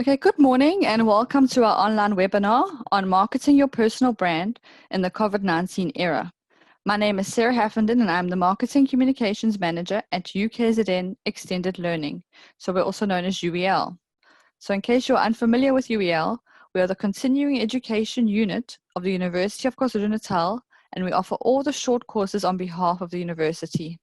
Okay, good morning and welcome to our online webinar on marketing your personal brand in the COVID-19 era. My name is Sarah Haffenden and I'm the Marketing Communications Manager at UKZN Extended Learning, so we're also known as UEL. So in case you're unfamiliar with UEL, we are the continuing education unit of the University of KwaZulu-Natal, and we offer all the short courses on behalf of the university.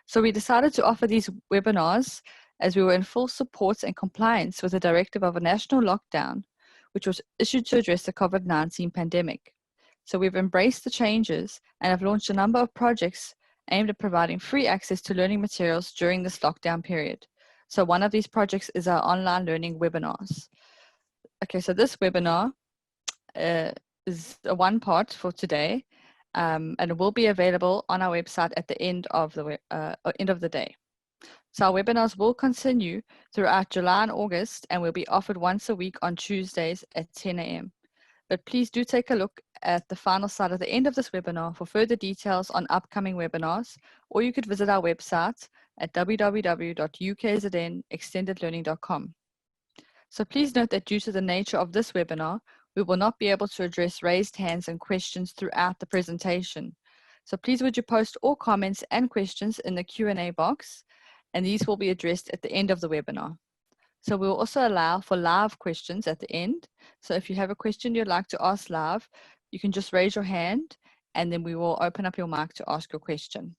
So we decided to offer these webinars as we were in full support and compliance with the directive of a national lockdown, which was issued to address the COVID-19 pandemic. So we've embraced the changes and have launched a number of projects aimed at providing free access to learning materials during this lockdown period. So one of these projects is our online learning webinars. Okay, so this webinar is a one part for today, and it will be available on our website at the end of the day. So our webinars will continue throughout July and August and will be offered once a week on Tuesdays at 10 a.m. But please do take a look at the final slide at the end of this webinar for further details on upcoming webinars, or you could visit our website at www.ukznextendedlearning.com. So please note that due to the nature of this webinar, we will not be able to address raised hands and questions throughout the presentation. So please would you post all comments and questions in the Q&A box, and these will be addressed at the end of the webinar. So we'll also allow for live questions at the end. So if you have a question you'd like to ask live, you can just raise your hand and then we will open up your mic to ask your question.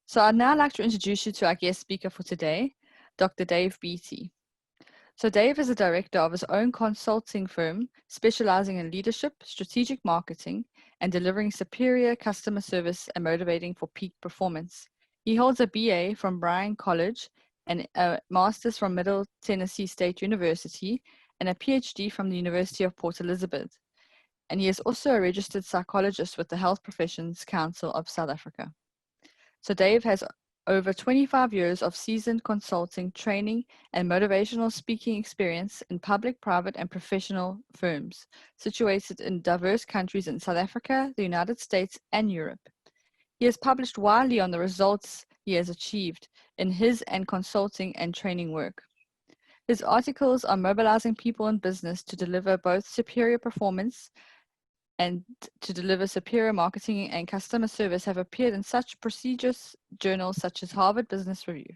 So I'd now like to introduce you to our guest speaker for today, Dr. Dave Beattie. So Dave is a director of his own consulting firm specializing in leadership, strategic marketing, and delivering superior customer service and motivating for peak performance. He holds a BA from Bryan College and a master's from Middle Tennessee State University and a PhD from the University of Port Elizabeth. And he is also a registered psychologist with the Health Professions Council of South Africa. So Dave has over 25 years of seasoned consulting, training, and motivational speaking experience in public, private, and professional firms situated in diverse countries in South Africa, the United States, and Europe. He has published widely on the results he has achieved in his and consulting and training work. His articles on mobilizing people in business to deliver both superior performance and to deliver superior marketing and customer service have appeared in such prestigious journals such as Harvard Business Review.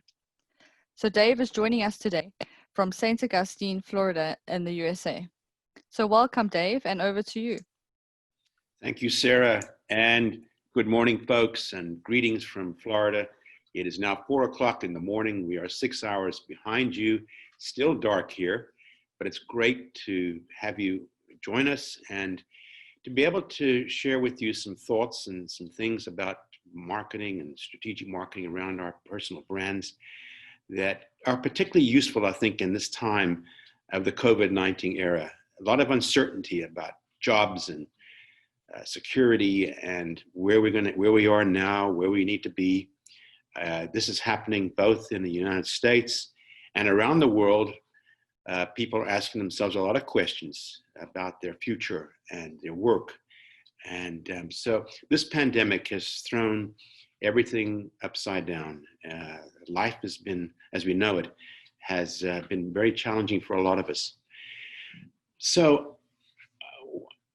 So Dave is joining us today from St. Augustine, Florida in the USA. So welcome, Dave, and over to you. Thank you, Sarah, and good morning, folks, and greetings from Florida. It is now 4 o'clock in the morning. We are 6 hours behind you. Still dark here, but it's great to have you join us and to be able to share with you some thoughts and some things about marketing and strategic marketing around our personal brands that are particularly useful, I think, in this time of the COVID-19 era. A lot of uncertainty about jobs and security and where we are now, where we need to be. This is happening both in the United States and around the world. People are asking themselves a lot of questions about their future and their work. And so this pandemic has thrown everything upside down. Life has been, as we know it, has been very challenging for a lot of us. So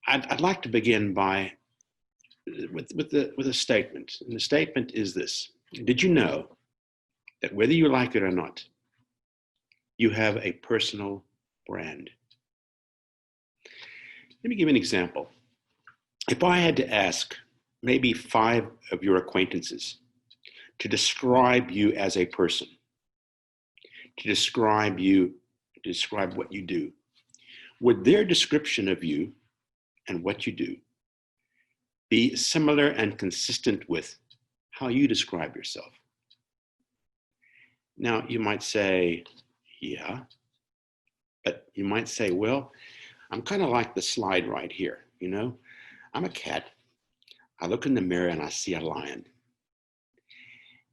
I'd like to begin with a statement. And the statement is this: did you know that whether you like it or not, you have a personal brand? Let me give you an example. If I had to ask maybe 5 of your acquaintances to describe you as a person, to describe what you do, would their description of you and what you do be similar and consistent with how you describe yourself? Now, you might say, yeah, but you might say, well, I'm kind of like the slide right here, you know? I'm a cat. I look in the mirror and I see a lion.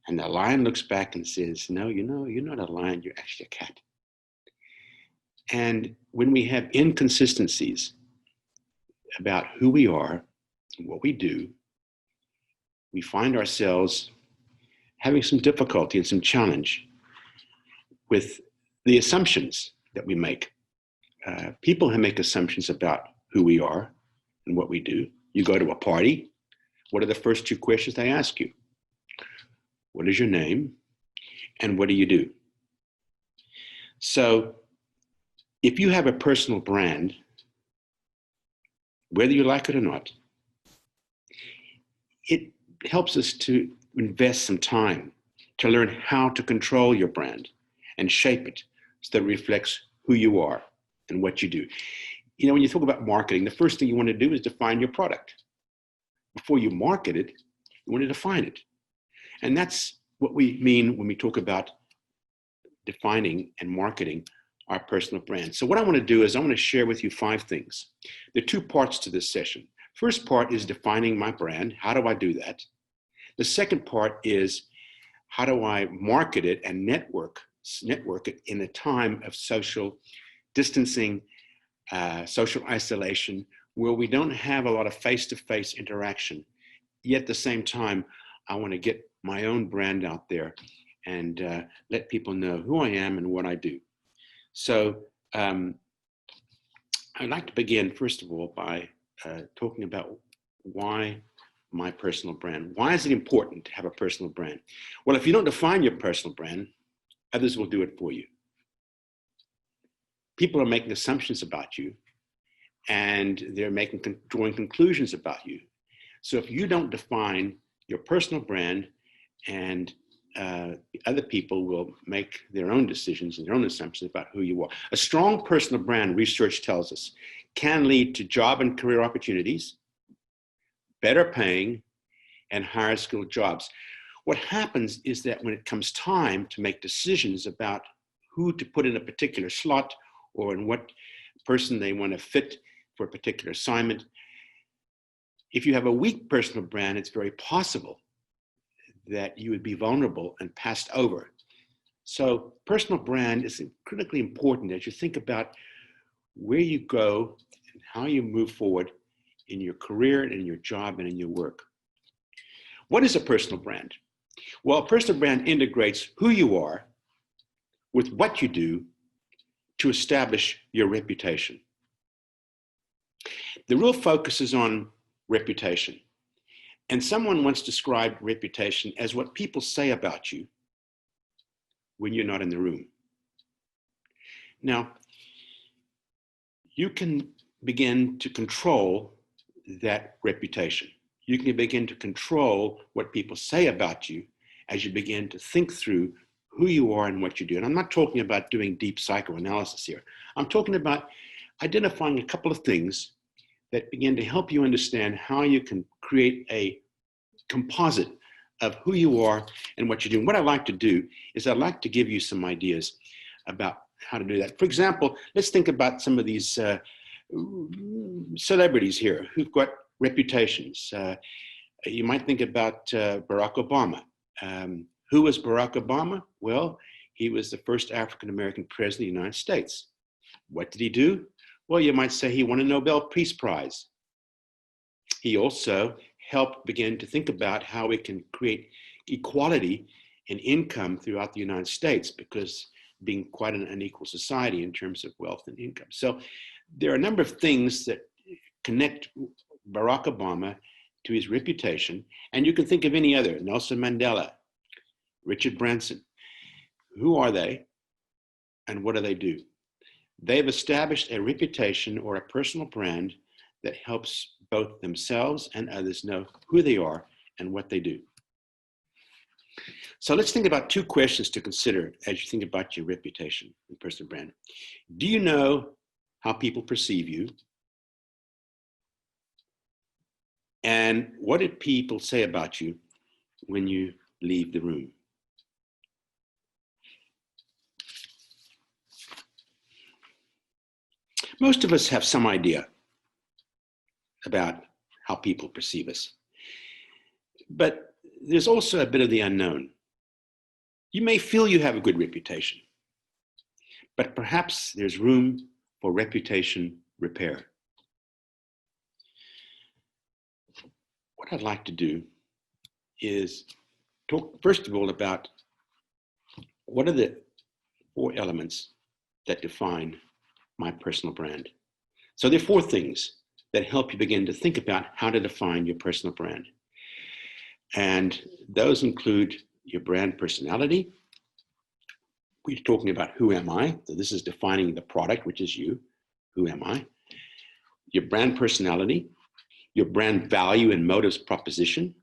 And the lion looks back and says, no, you're not a lion, you're actually a cat. And when we have inconsistencies about who we are and what we do, we find ourselves having some difficulty and some challenge with the assumptions that we make people make assumptions about who we are and what we do. You go to a party, what are the first two questions they ask you? What is your name? And what do you do? So if you have a personal brand, whether you like it or not, it helps us to invest some time to learn how to control your brand and shape it so that it reflects who you are and what you do. You know, when you talk about marketing, the first thing you want to do is define your product. Before you market it, you want to define it. And that's what we mean when we talk about defining and marketing our personal brand. So what I want to do is I want to share with you 5 things. There are 2 parts to this session. First part is defining my brand. How do I do that? The second part is how do I market it and network it in a time of social distancing, social isolation, where we don't have a lot of face-to-face interaction. Yet at the same time, I want to get my own brand out there and let people know who I am and what I do. So I'd like to begin, first of all, by talking about why my personal brand. Why is it important to have a personal brand? Well, if you don't define your personal brand, others will do it for you. People are making assumptions about you, and they're drawing conclusions about you. So if you don't define your personal brand, and other people will make their own decisions and their own assumptions about who you are. A strong personal brand, research tells us, can lead to job and career opportunities, better paying, and higher skilled jobs. What happens is that when it comes time to make decisions about who to put in a particular slot or in what person they want to fit for a particular assignment, if you have a weak personal brand, it's very possible that you would be vulnerable and passed over. So personal brand is critically important as you think about where you go and how you move forward in your career and in your job and in your work. What is a personal brand? Well, a personal brand integrates who you are with what you do to establish your reputation. The real focus is on reputation. And someone once described reputation as what people say about you when you're not in the room. Now, you can begin to control that reputation. You can begin to control what people say about you as you begin to think through who you are and what you do. And I'm not talking about doing deep psychoanalysis here. I'm talking about identifying a couple of things that begin to help you understand how you can create a composite of who you are and what you do. And what I'd like to do is I'd like to give you some ideas about how to do that. For example, let's think about some of these celebrities here who've got reputations. You might think about Barack Obama. Who was Barack Obama? Well, he was the first African-American president of the United States. What did he do? Well, you might say he won a Nobel Peace Prize. He also helped begin to think about how we can create equality in income throughout the United States, because being quite an unequal society in terms of wealth and income. So there are a number of things that connect Barack Obama to his reputation, and you can think of any other, Nelson Mandela, Richard Branson. Who are they and what do they do? They've established a reputation or a personal brand that helps both themselves and others know who they are and what they do. So let's think about 2 questions to consider as you think about your reputation and personal brand. Do you know how people perceive you? And what did people say about you when you leave the room? Most of us have some idea about how people perceive us. But there's also a bit of the unknown. You may feel you have a good reputation, but perhaps there's room for reputation repair. What I'd like to do is talk, first of all, about what are the 4 elements that define my personal brand? So there are 4 things that help you begin to think about how to define your personal brand. And those include your brand personality. We're talking about who am I? So this is defining the product, which is you. Who am I? Your brand personality, your brand value and motives proposition,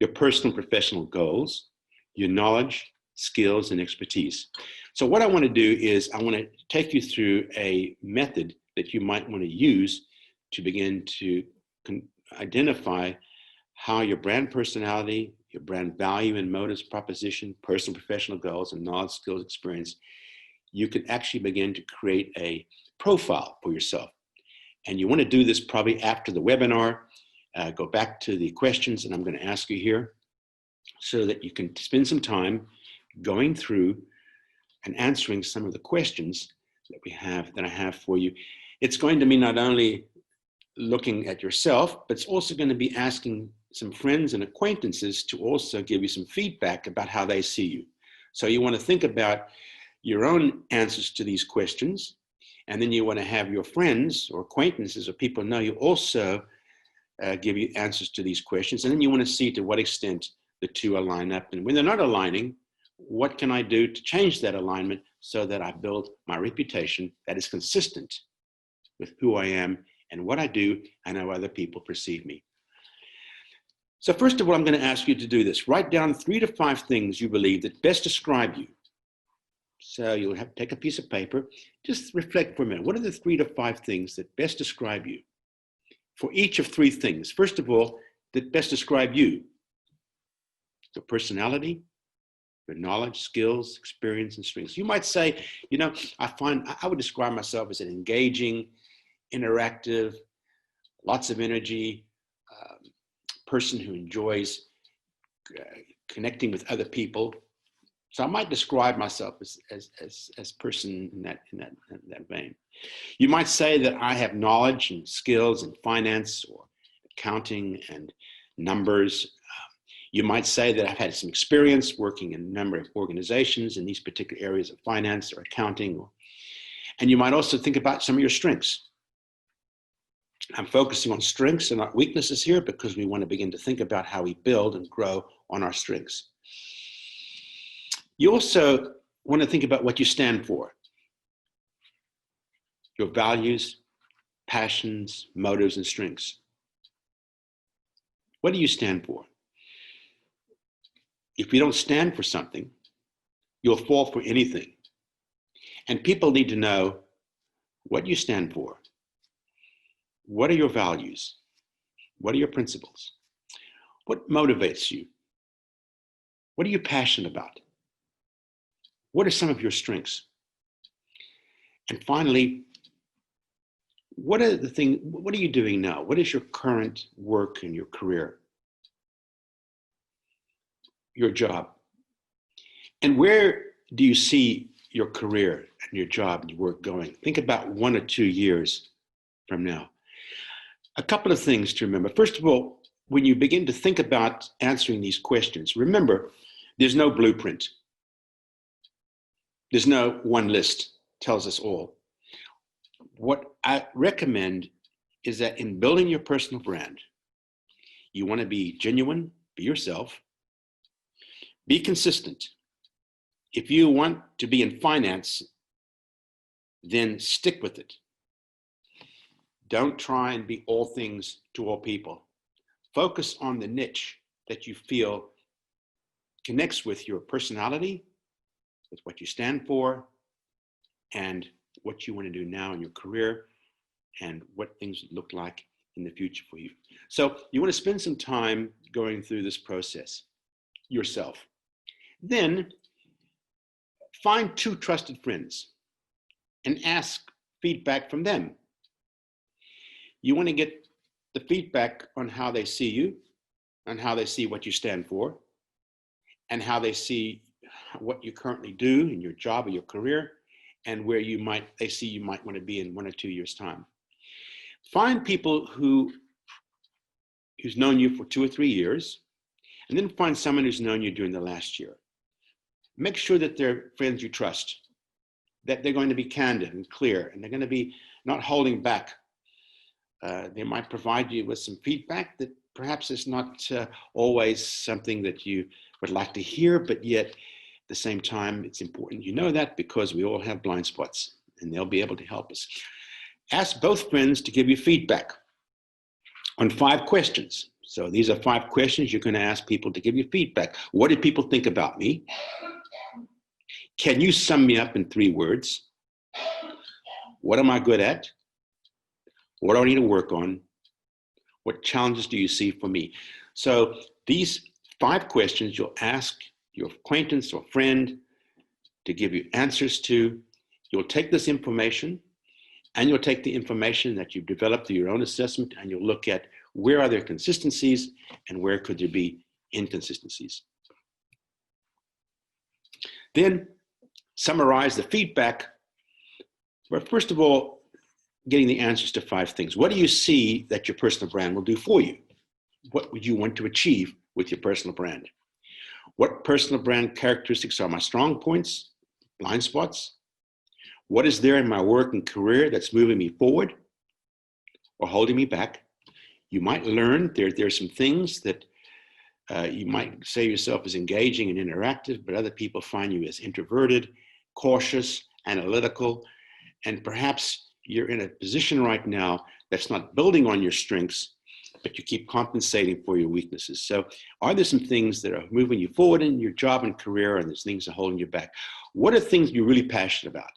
your personal and professional goals, your knowledge, skills, and expertise. So what I want to do is I want to take you through a method that you might want to use to begin to identify how your brand personality, your brand value and motives proposition, personal and professional goals, and knowledge, skills, experience, you can actually begin to create a profile for yourself. And you want to do this probably after the webinar. Go back to the questions, and I'm going to ask you here so that you can spend some time going through and answering some of the questions that I have for you. It's going to be not only looking at yourself, but it's also going to be asking some friends and acquaintances to also give you some feedback about how they see you. So you want to think about your own answers to these questions, and then you want to have your friends or acquaintances or people know you also give you answers to these questions. And then you want to see to what extent the two align up. And when they're not aligning, what can I do to change that alignment so that I build my reputation that is consistent with who I am and what I do and how other people perceive me. So first of all, I'm going to ask you to do this. Write down 3 to 5 things you believe that best describe you. So you'll have to take a piece of paper, just reflect for a minute. What are the 3 to 5 things that best describe you? For each of 3 things, first of all, that best describe you. Your personality, your knowledge, skills, experience, and strengths. You might say, you know, I would describe myself as an engaging, interactive, lots of energy, person who enjoys connecting with other people. So I might describe myself as person in that vein. You might say that I have knowledge and skills in finance or accounting and numbers. You might say that I've had some experience working in a number of organizations in these particular areas of finance or accounting. And you might also think about some of your strengths. I'm focusing on strengths and not weaknesses here because we want to begin to think about how we build and grow on our strengths. You also want to think about what you stand for. Your values, passions, motives, and strengths. What do you stand for? If you don't stand for something, you'll fall for anything. And people need to know what you stand for. What are your values? What are your principles? What motivates you? What are you passionate about? What are some of your strengths? And finally, what are you doing now? What is your current work in your career? Your job? And where do you see your career and your job and your work going? Think about 1 or 2 years from now. A couple of things to remember. First of all, when you begin to think about answering these questions, remember, there's no blueprint. There's no one list tells us all. What I recommend is that in building your personal brand, you want to be genuine, be yourself, be consistent. If you want to be in finance, then stick with it. Don't try and be all things to all people. Focus on the niche that you feel connects with your personality, with what you stand for, and what you want to do now in your career, and what things look like in the future for you. So you want to spend some time going through this process yourself. Then find 2 trusted friends and ask feedback from them. You want to get the feedback on how they see you, on how they see what you stand for, and how they see what you currently do in your job or your career, and where they see you might want to be in 1 or 2 years' time. Find people who's known you for 2 or 3 years, and then find someone who's known you during the last year. Make sure that they're friends you trust. that they're going to be candid and clear, and they're going to be not holding back. They might provide you with some feedback that perhaps is not always something that you would like to hear, but yet at the same time, it's important you know that, because we all have blind spots, and they'll be able to help us. Ask both friends to give you feedback on 5 questions. So these are 5 questions you're going to ask people to give you feedback. What did people think about me? Can you sum me up in 3 words? What am I good at? What do I need to work on? What challenges do you see for me? So these 5 questions you'll ask your acquaintance or friend to give you answers to. You'll take this information, and you'll take the information that you've developed through your own assessment, and you'll look at where are there consistencies and where could there be inconsistencies. Then summarize the feedback. But first of all, getting the answers to 5 things. What do you see that your personal brand will do for you? What would you want to achieve with your personal brand? What personal brand characteristics are my strong points, blind spots? What is there in my work and career that's moving me forward or holding me back? You might learn there's some things that you might say yourself as engaging and interactive, but other people find you as introverted, cautious, analytical, and perhaps you're in a position right now that's not building on your strengths, but you keep compensating for your weaknesses. So are there some things that are moving you forward in your job and career, and there's things that are holding you back? What are things you're really passionate about?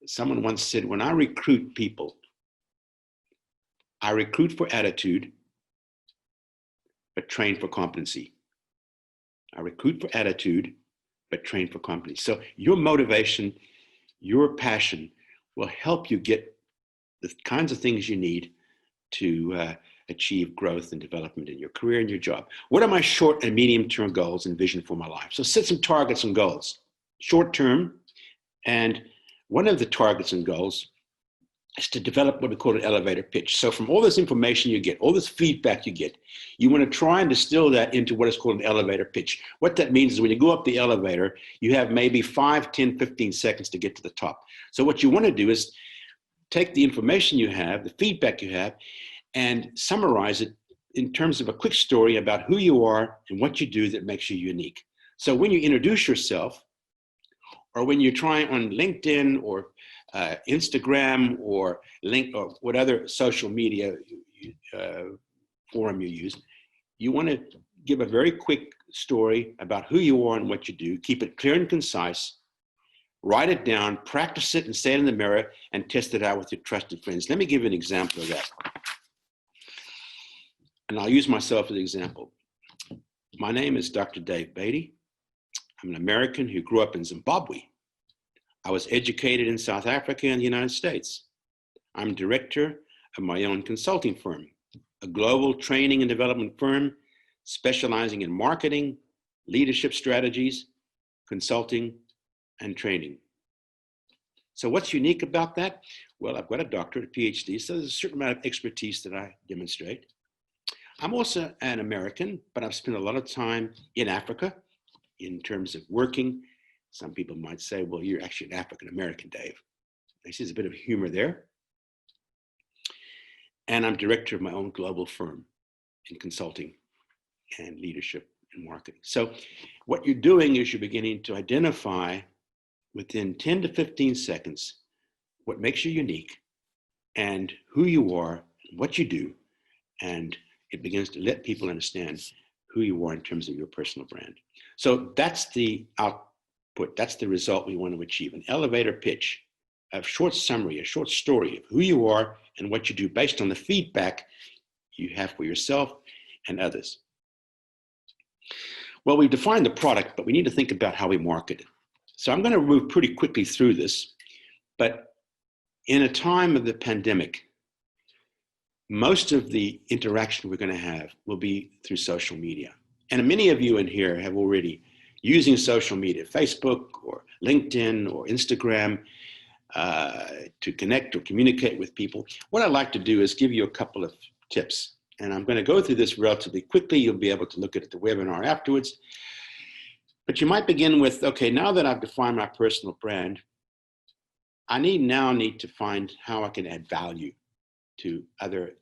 Someone once said, when I recruit people, I recruit for attitude, but train for competency. I recruit for attitude, but train for competency. So your motivation, your passion will help you get the kinds of things you need to achieve growth and development in your career and your job. What are my short and medium-term goals and vision for my life? So set some targets and goals, short-term. And one of the targets and goals is to develop what we call an elevator pitch. So from all this information you get, all this feedback you get, you want to try and distill that into what is called an elevator pitch. What that means is when you go up the elevator, you have maybe 5, 10, 15 seconds to get to the top. So what you want to do is take the information you have, the feedback you have, and summarize it in terms of a quick story about who you are and what you do that makes you unique. So when you introduce yourself, or when you try on LinkedIn or Instagram or what other social media forum you use, you want to give a very quick story about who you are and what you do. Keep it clear and concise. Write it down, practice it, and say it in the mirror, and test it out with your trusted friends. Let me give you an example of that. And I'll use myself as an example. My name is Dr. Dave Beatty. I'm an American who grew up in Zimbabwe. I was educated in South Africa and the United States. I'm director of my own consulting firm, a global training and development firm specializing in marketing, leadership strategies, consulting, and training. So what's unique about that? Well, I've got a doctorate, a PhD, so there's a certain amount of expertise that I demonstrate. I'm also an American, but I've spent a lot of time in Africa in terms of working. Some people might say, well, you're actually an African-American, Dave. I see there's a bit of humor there. And I'm director of my own global firm in consulting and leadership and marketing. So what you're doing is you're beginning to identify within 10 to 15 seconds what makes you unique and who you are, what you do, and it begins to let people understand who you are in terms of your personal brand. So that's the output, that's the result we want to achieve, an elevator pitch, a short summary, a short story of who you are and what you do based on the feedback you have for yourself and others. Well, we've defined the product, but we need to think about how we market it. So I'm going to move pretty quickly through this, but in a time of the pandemic, most of the interaction we're going to have will be through social media. And many of you in here have already using social media, Facebook or LinkedIn or Instagram, to connect or communicate with people. What I'd like to do is give you a couple of tips. And I'm going to go through this relatively quickly. You'll be able to look at the webinar afterwards. But you might begin with, okay, now that I've defined my personal brand, I need to find how I can add value to other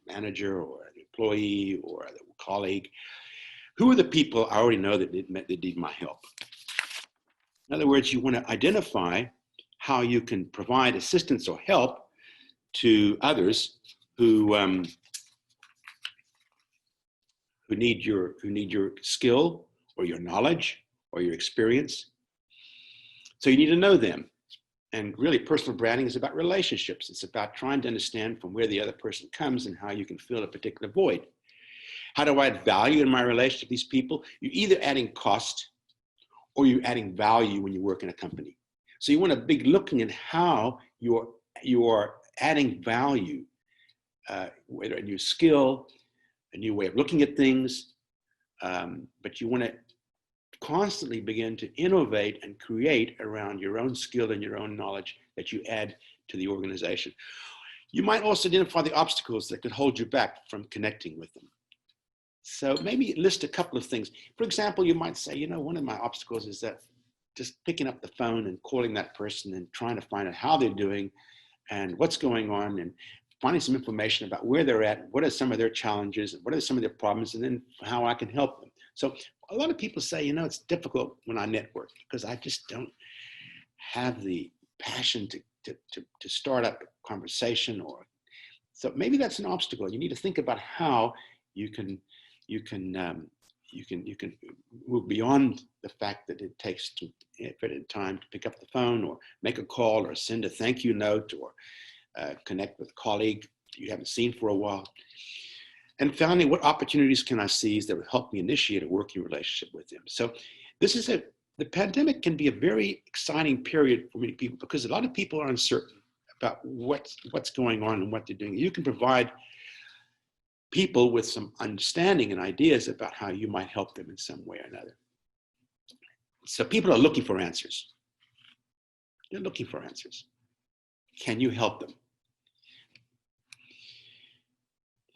manager or an employee or a colleague. Who are the people I already know that need my help? In other words, you want to identify how you can provide assistance or help to others who need your skill or your knowledge or your experience. So you need to know them. And really, personal branding is about relationships. It's about trying to understand from where the other person comes and how you can fill a particular void. How do I add value in my relationship with these people? You're either adding cost or you're adding value when you work in a company. So you want to be looking at how you're adding value, whether a new skill, a new way of looking at things, but you want to constantly begin to innovate and create around your own skill and your own knowledge that you add to the organization. You might also identify the obstacles that could hold you back from connecting with them. So maybe list a couple of things. For example, you might say, one of my obstacles is that just picking up the phone and calling that person and trying to find out how they're doing and what's going on and finding some information about where they're at, what are some of their challenges, and what are some of their problems, and then how I can help them. So a lot of people say, it's difficult when I network because I just don't have the passion to start up a conversation. So maybe that's an obstacle. You need to think about how you can move beyond the fact that it takes time to pick up the phone or make a call or send a thank you note or connect with a colleague you haven't seen for a while. And finally, what opportunities can I seize that will help me initiate a working relationship with them? So the pandemic can be a very exciting period for many people because a lot of people are uncertain about what's going on and what they're doing. You can provide people with some understanding and ideas about how you might help them in some way or another. So people are looking for answers. They're looking for answers. Can you help them?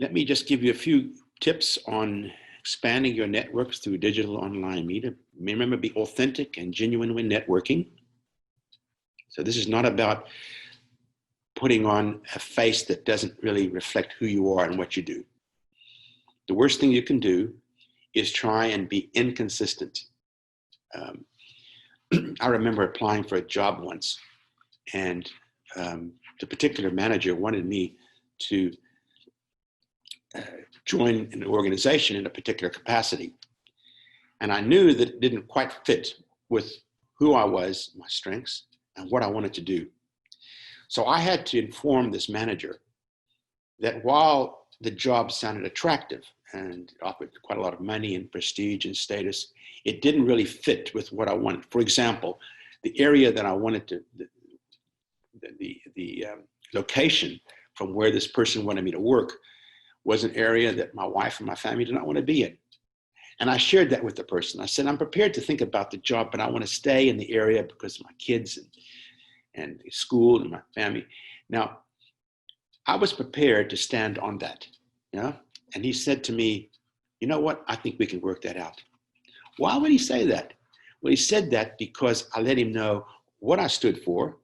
Let me just give you a few tips on expanding your networks through digital online media. Remember, be authentic and genuine when networking. So this is not about putting on a face that doesn't really reflect who you are and what you do. The worst thing you can do is try and be inconsistent. I remember applying for a job once, and the particular manager wanted me to join an organization in a particular capacity. And I knew that it didn't quite fit with who I was, my strengths, and what I wanted to do. So I had to inform this manager that while the job sounded attractive and offered quite a lot of money and prestige and status, it didn't really fit with what I wanted. For example, the area that I wanted to, the location from where this person wanted me to work was an area that my wife and my family did not want to be in. And I shared that with the person. I said, I'm prepared to think about the job, but I want to stay in the area because of my kids and school and my family. Now, I was prepared to stand on that, And he said to me, you know what? I think we can work that out. Why would he say that? Well, he said that because I let him know what I stood for,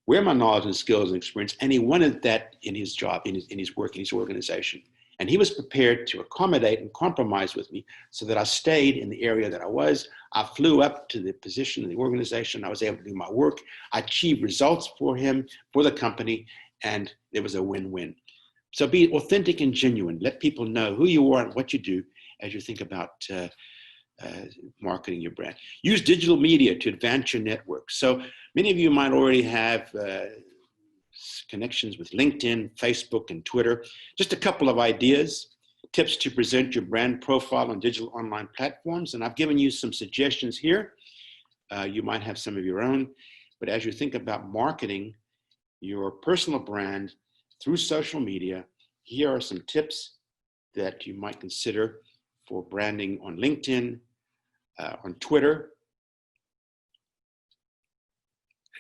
where my knowledge and skills and experience, and he wanted that in his job, in his work, in his organization. And he was prepared to accommodate and compromise with me so that I stayed in the area that I was. I flew up to the position in the organization. I was able to do my work. I achieved results for him, for the company, and it was a win-win. So be authentic and genuine. Let people know who you are and what you do as you think about marketing your brand. Use digital media to advance your network. So many of you might already have connections with LinkedIn, Facebook, and Twitter. Just a couple of ideas, tips to present your brand profile on digital online platforms. And I've given you some suggestions here. You might have some of your own, but as you think about marketing your personal brand through social media, here are some tips that you might consider for branding on LinkedIn, on Twitter.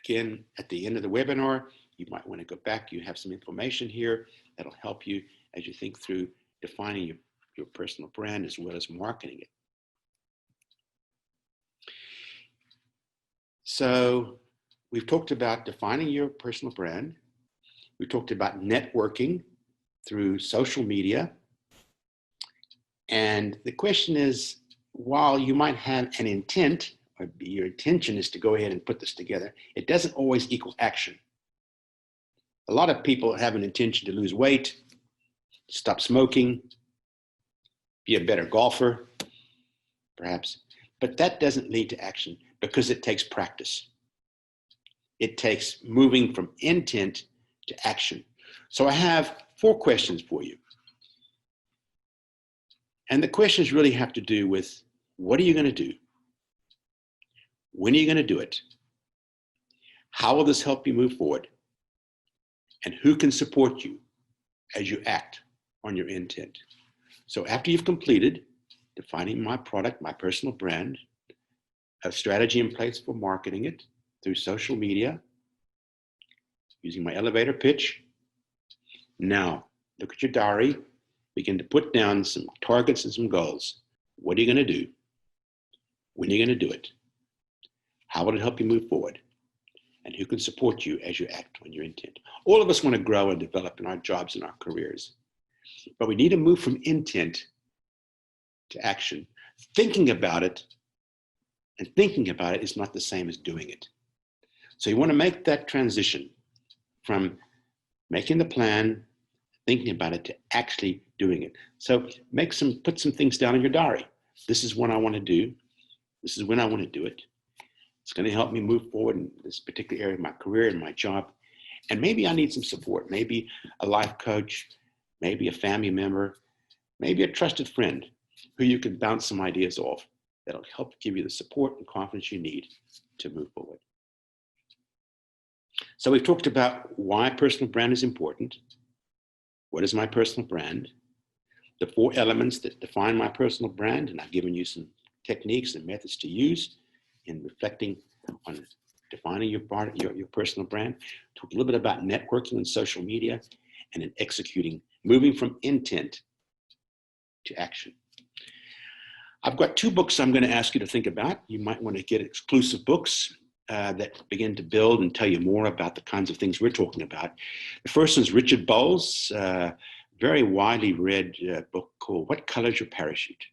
Again, at the end of the webinar, you might want to go back. You have some information here that'll help you as you think through defining your personal brand as well as marketing it. So we've talked about defining your personal brand. We talked about networking through social media. And the question is, while you might have an intent, or your intention is to go ahead and put this together, it doesn't always equal action. A lot of people have an intention to lose weight, stop smoking, be a better golfer, perhaps, but that doesn't lead to action because it takes practice. It takes moving from intent to action. So I have 4 questions for you. And the questions really have to do with, what are you going to do? When are you going to do it? How will this help you move forward? And who can support you as you act on your intent? So after you've completed defining my product, my personal brand, a strategy in place for marketing it through social media, using my elevator pitch, now look at your diary, begin to put down some targets and some goals. What are you going to do? When are you going to do it? How will it help you move forward? And who can support you as you act on your intent? All of us want to grow and develop in our jobs and our careers, but we need to move from intent to action. Thinking about it is not the same as doing it. So you want to make that transition from making the plan, thinking about it, to actually doing it. So put some things down in your diary. This is what I want to do. This is when I want to do it. It's going to help me move forward in this particular area of my career and my job. And maybe I need some support. Maybe a life coach, maybe a family member, maybe a trusted friend who you can bounce some ideas off that'll help give you the support and confidence you need to move forward. So we've talked about why personal brand is important. What is my personal brand? The 4 elements that define my personal brand, and I've given you some techniques and methods to use in reflecting on defining your personal brand. Talk a little bit about networking and social media, and in executing, moving from intent to action. I've got 2 books I'm going to ask you to think about. You might want to get exclusive books that begin to build and tell you more about the kinds of things we're talking about. The first one is Richard Bowles' very widely read book called What Color's Your Parachute?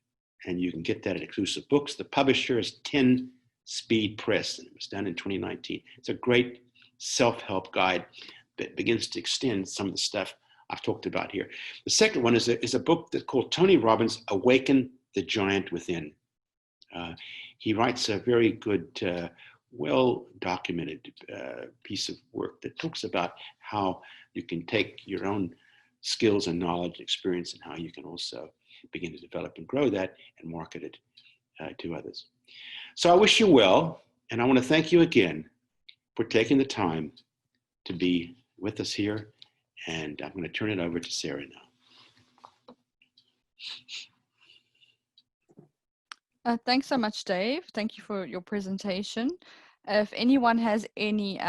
And you can get that at exclusive books. The publisher is 10 Speed Press, and it was done in 2019. It's a great self-help guide that begins to extend some of the stuff I've talked about here. The second one is a book that's called Tony Robbins' Awaken the Giant Within. He writes a very good, well-documented piece of work that talks about how you can take your own skills and knowledge and experience, and how you can also begin to develop and grow that and market it to others. So I wish you well, and I want to thank you again for taking the time to be with us here, and I'm going to turn it over to Sarah now. Thanks so much, Dave. Thank you for your presentation. If anyone has any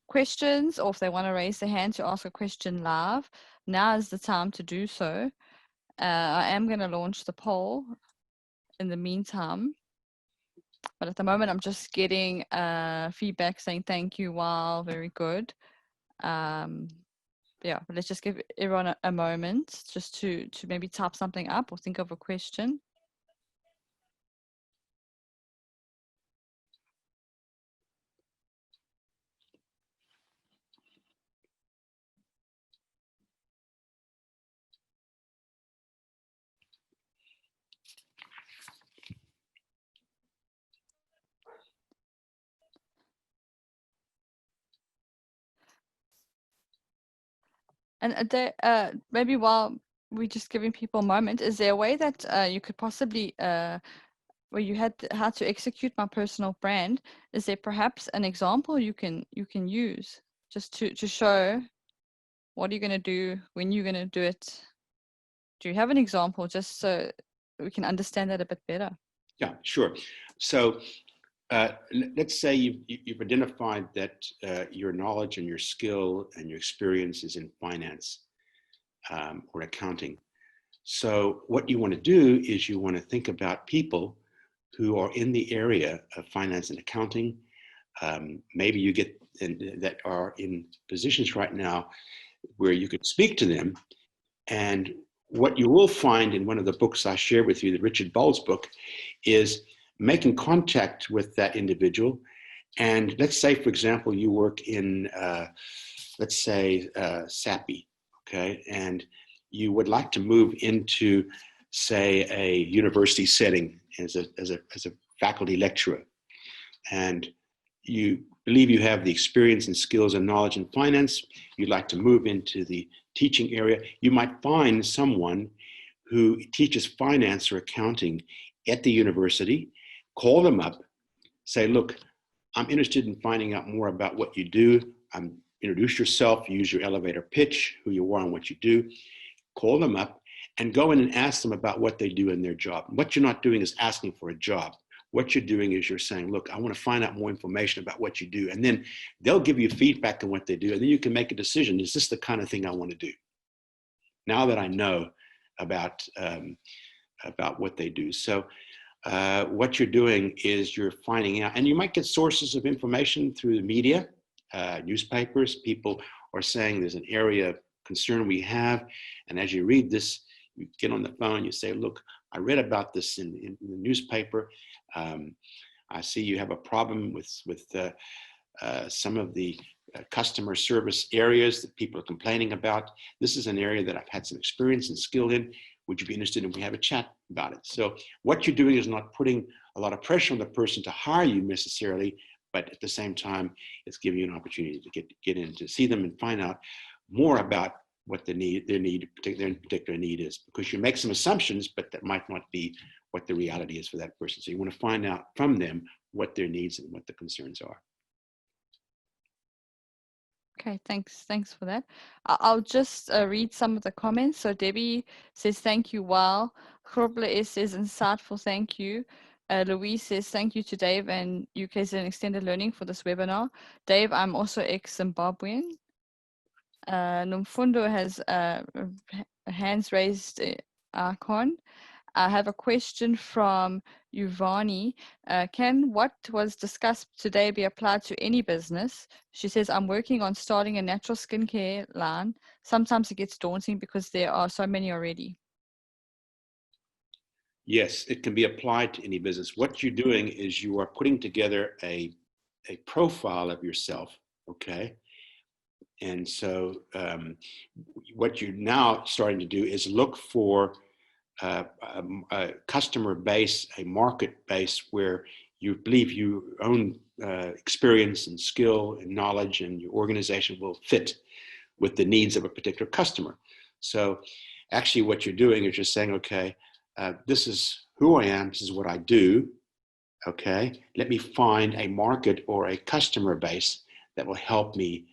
questions, or if they want to raise their hand to ask a question live, now is the time to do so. I am going to launch the poll in the meantime, but at the moment I'm just getting feedback saying thank you, wow, very good. Yeah, but let's just give everyone a moment just to maybe type something up or think of a question. And maybe while we're just giving people a moment, is there a way that you could possibly, where you had how to execute my personal brand? Is there perhaps an example you can use just to show what are you going to do, when you're going to do it? Do you have an example just so we can understand that a bit better? Yeah, sure. So let's say you've identified that your knowledge and your skill and your experience is in finance or accounting. So what you want to do is you want to think about people who are in the area of finance and accounting, Maybe you get that are in positions right now where you could speak to them. And what you will find in one of the books I shared with you, the Richard Bowles book, is making contact with that individual. And let's say, for example, you work in, let's say, SAPI, okay? And you would like to move into, say, a university setting as a faculty lecturer. And you believe you have the experience and skills and knowledge in finance, you'd like to move into the teaching area, you might find someone who teaches finance or accounting at the university, call them up, say, look, I'm interested in finding out more about what you do. Introduce yourself, use your elevator pitch, who you are and what you do, call them up and go in and ask them about what they do in their job. What you're not doing is asking for a job. What you're doing is you're saying, look, I want to find out more information about what you do. And then they'll give you feedback on what they do. And then you can make a decision. Is this the kind of thing I want to do? Now that I know about what they do. So what you're doing is you're finding out, and you might get sources of information through the media, newspapers. People are saying there's an area of concern we have. And as you read this, you get on the phone, you say, look, I read about this in the newspaper. I see you have a problem with some of the customer service areas that people are complaining about. This is an area that I've had some experience and skill in. Would you be interested if we have a chat about it? So what you're doing is not putting a lot of pressure on the person to hire you necessarily, but at the same time, it's giving you an opportunity to get in to see them and find out more about what their particular need is, because you make some assumptions, but that might not be what the reality is for that person. So you want to find out from them what their needs and what the concerns are. Okay, thanks for that. I'll just read some of the comments. So Debbie says, thank you, wow. Groble says, insightful, thank you. Louise says, thank you to Dave and UK's Extended Learning for this webinar. Dave, I'm also ex-Zimbabwean. Numfundo has a hands raised icon. I have a question from Yuvani. Can what was discussed today be applied to any business? She says, I'm working on starting a natural skincare line. Sometimes it gets daunting because there are so many already. Yes, it can be applied to any business. What you're doing is you are putting together a profile of yourself, okay? And so what you're now starting to do is look for a customer base, a market base where you believe your own experience and skill and knowledge and your organization will fit with the needs of a particular customer. So actually what you're doing is you're saying, okay, this is who I am, this is what I do, okay? Let me find a market or a customer base that will help me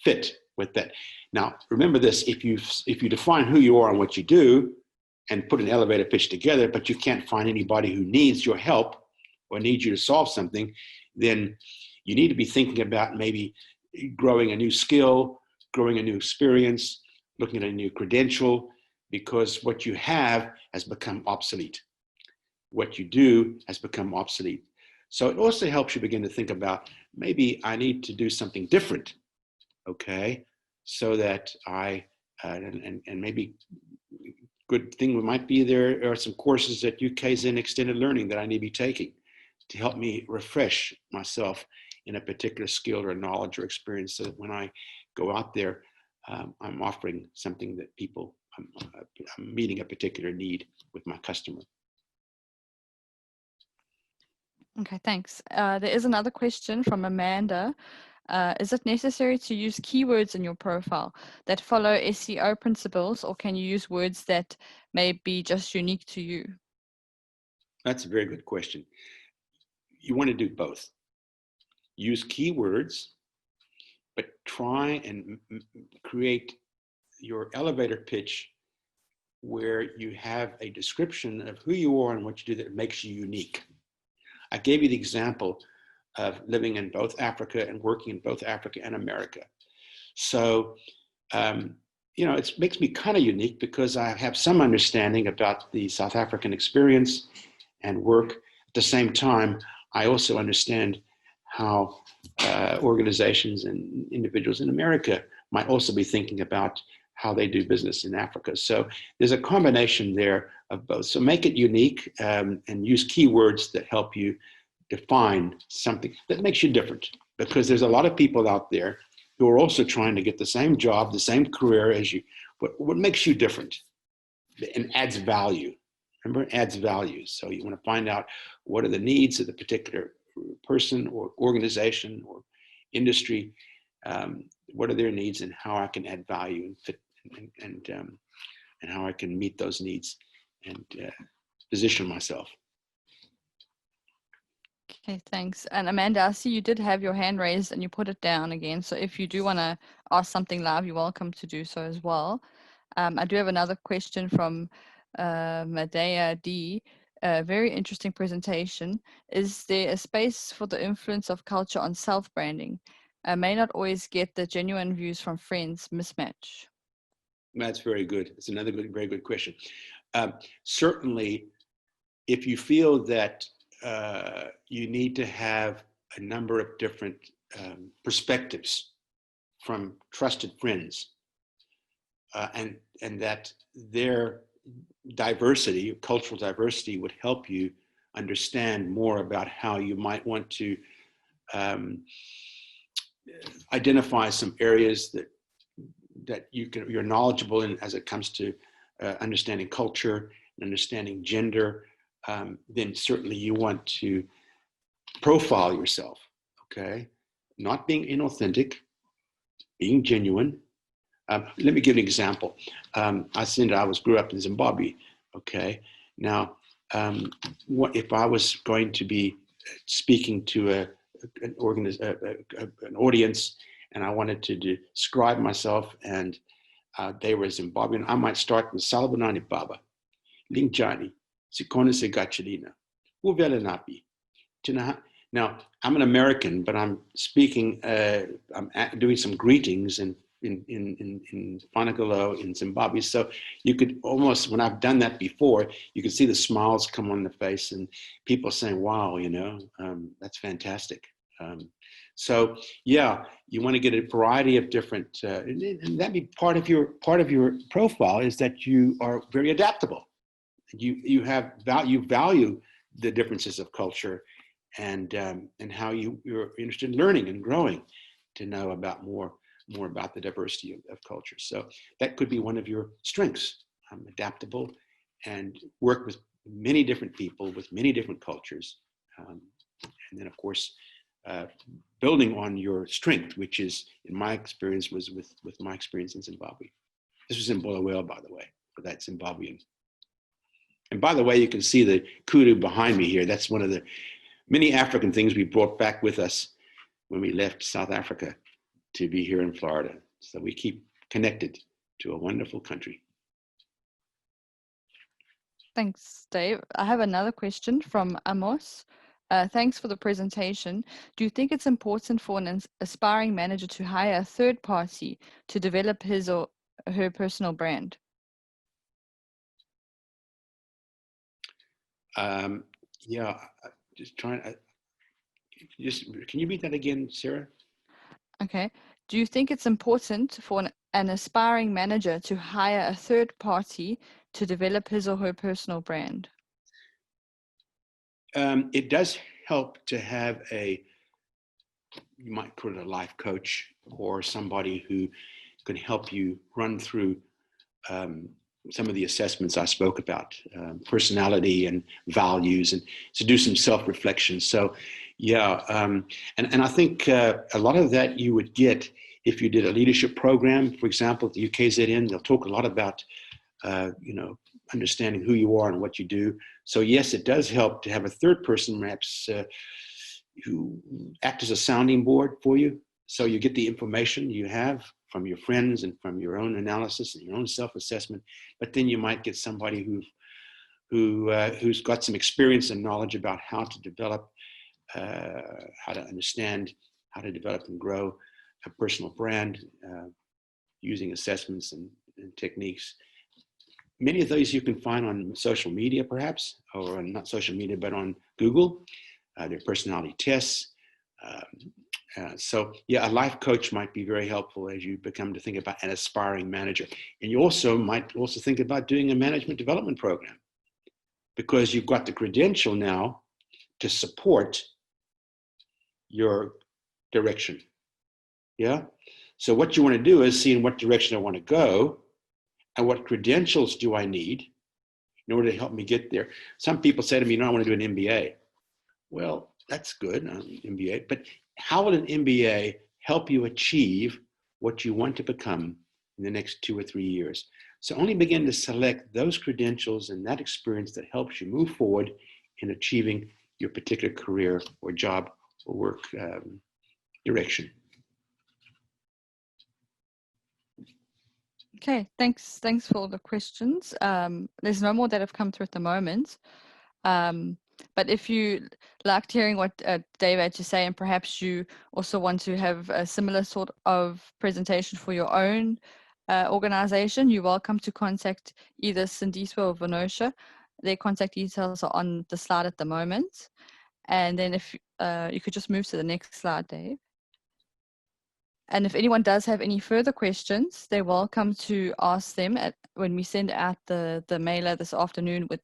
fit with that. Now, remember this, if you define who you are and what you do and put an elevator pitch together, but you can't find anybody who needs your help or needs you to solve something, then you need to be thinking about maybe growing a new skill, growing a new experience, looking at a new credential, because what you have has become obsolete. What you do has become obsolete. So it also helps you begin to think about, maybe I need to do something different, okay? So that and maybe good thing might be there are some courses at UK's in Extended Learning that I need to be taking to help me refresh myself in a particular skill or knowledge or experience, so that when I go out there, I'm offering something that people, I'm meeting a particular need with my customer. Okay, thanks. There is another question from Amanda. Is it necessary to use keywords in your profile that follow SEO principles, or can you use words that may be just unique to you? That's a very good question. You want to do both. Use keywords, but try and create your elevator pitch where you have a description of who you are and what you do that makes you unique. I gave you the example of living in both Africa and working in both Africa and America. So, you know, it makes me kind of unique because I have some understanding about the South African experience and work. At the same time, I also understand how organizations and individuals in America might also be thinking about how they do business in Africa. So there's a combination there of both. So make it unique, and use keywords that help you define something that makes you different, because there's a lot of people out there who are also trying to get the same job, the same career as you. But what makes you different and adds value? Remember, it adds value. So you want to find out what are the needs of the particular person or organization or industry. What are their needs, and how I can add value and fit, and how I can meet those needs and position myself. Okay, thanks. And Amanda, I see you did have your hand raised and you put it down again. So if you do want to ask something live, you're welcome to do so as well. I do have another question from Medea D. Very interesting presentation. Is there a space for the influence of culture on self-branding? I may not always get the genuine views from friends. Mismatch. That's very good. It's another very good question. Certainly, if you feel that you need to have a number of different perspectives from trusted friends, and that their diversity, cultural diversity, would help you understand more about how you might want to identify some areas that you're knowledgeable in as it comes to understanding culture and understanding gender. Then certainly you want to profile yourself, okay? Not being inauthentic, being genuine. Let me give an example. I grew up in Zimbabwe, okay? Now, what if I was going to be speaking to an audience, and I wanted to describe myself, and they were Zimbabwean, I might start with Salvanani Baba, Lingjani, Sikona Segachelina, Uvela. Now, I'm an American, but I'm speaking, I'm doing some greetings in Fanagalo in Zimbabwe. So you could almost, when I've done that before, you could see the smiles come on the face and people saying, wow, that's fantastic. So yeah, you want to get a variety of different, and that be part of your profile is that you are very adaptable. You value the differences of culture, and how you're interested in learning and growing to know about more about the diversity of culture. So that could be one of your strengths. Adaptable, and work with many different people with many different cultures, and then of course building on your strength, which is, in my experience, was with my experience in Zimbabwe. This was in Bulawayo, by the way, for that Zimbabwean. And by the way, you can see the kudu behind me here. That's one of the many African things we brought back with us when we left South Africa to be here in Florida. So we keep connected to a wonderful country. Thanks, Dave. I have another question from Amos. Thanks for the presentation. Do you think it's important for an aspiring manager to hire a third party to develop his or her personal brand? Yeah, just trying. Can you read that again, Sarah? Okay. Do you think it's important for an aspiring manager to hire a third party to develop his or her personal brand? It does help to have you might call it a life coach, or somebody who can help you run through some of the assessments I spoke about, personality and values, and to do some self-reflection. So yeah, and I think a lot of that you would get if you did a leadership program. For example, at the UKZN, they'll talk a lot about understanding who you are and what you do. So yes, it does help to have a third person perhaps who act as a sounding board for you. So you get the information you have from your friends and from your own analysis and your own self-assessment, but then you might get somebody who's got some experience and knowledge about how to develop, how to understand, how to develop and grow a personal brand using assessments and techniques. Many of those you can find on social media, perhaps, or not social media, but on Google. their personality tests. So yeah, a life coach might be very helpful as you become to think about an aspiring manager. And you also might also think about doing a management development program, because you've got the credential now to support your direction. Yeah. So what you want to do is see in what direction I want to go and what credentials do I need in order to help me get there. Some people say to me, I want to do an MBA. Well, that's good, MBA, but how will an MBA help you achieve what you want to become in the next 2 or 3 years? So only begin to select those credentials and that experience that helps you move forward in achieving your particular career or job or work direction. Okay, thanks for all the questions. There's no more that have come through at the moment. But if you liked hearing what Dave had to say, and perhaps you also want to have a similar sort of presentation for your own organization, you're welcome to contact either Sindiswa or Venosha. Their contact details are on the slide at the moment. And then if you could just move to the next slide, Dave. And if anyone does have any further questions, they're welcome to ask them when we send out the mailer this afternoon with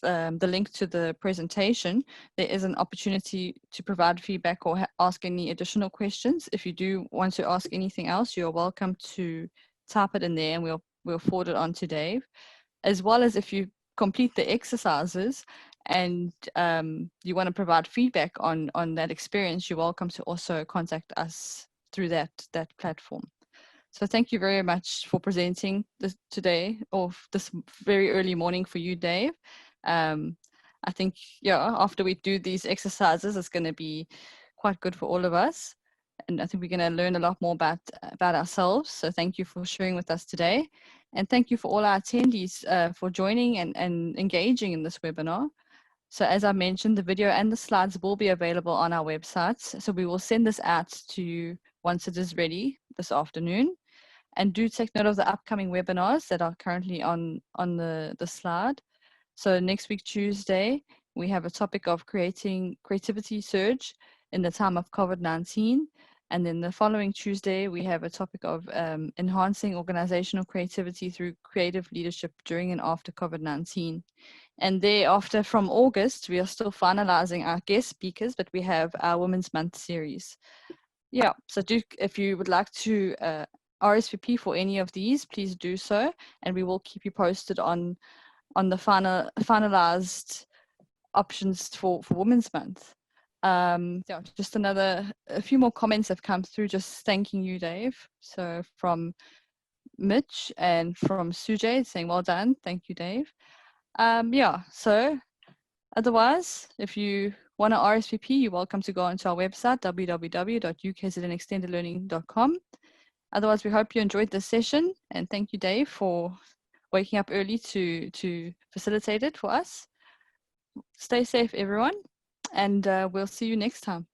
the link to the presentation. There is an opportunity to provide feedback or ask any additional questions. If you do want to ask anything else, you're welcome to type it in there, and we'll forward it on to Dave. As well as if you complete the exercises and you want to provide feedback on that experience, you're welcome to also contact us through that platform. So thank you very much for presenting this today, or this very early morning for you, Dave. I think, yeah, after we do these exercises, it's going to be quite good for all of us. And I think we're going to learn a lot more about ourselves. So thank you for sharing with us today. And thank you for all our attendees for joining and engaging in this webinar. So as I mentioned, the video and the slides will be available on our website. So we will send this out to you once it is ready this afternoon. And do take note of the upcoming webinars that are currently on the slide. So next week, Tuesday, we have a topic of creating creativity surge in the time of COVID-19. And then the following Tuesday, we have a topic of enhancing organizational creativity through creative leadership during and after COVID-19. And thereafter, from August, we are still finalizing our guest speakers, but we have our Women's Month series. Yeah, so if you would like to RSVP for any of these, please do so, and we will keep you posted on the finalized options for Women's Month. Yeah, just a few more comments have come through, just thanking you, Dave. So from Mitch and from Sujay saying, well done. Thank you, Dave. Yeah, so otherwise, if you want to RSVP, you're welcome to go onto our website, www.ukznextendedlearning.com. Otherwise, we hope you enjoyed this session, and thank you, Dave, for waking up early to facilitate it for us. Stay safe, everyone, and we'll see you next time.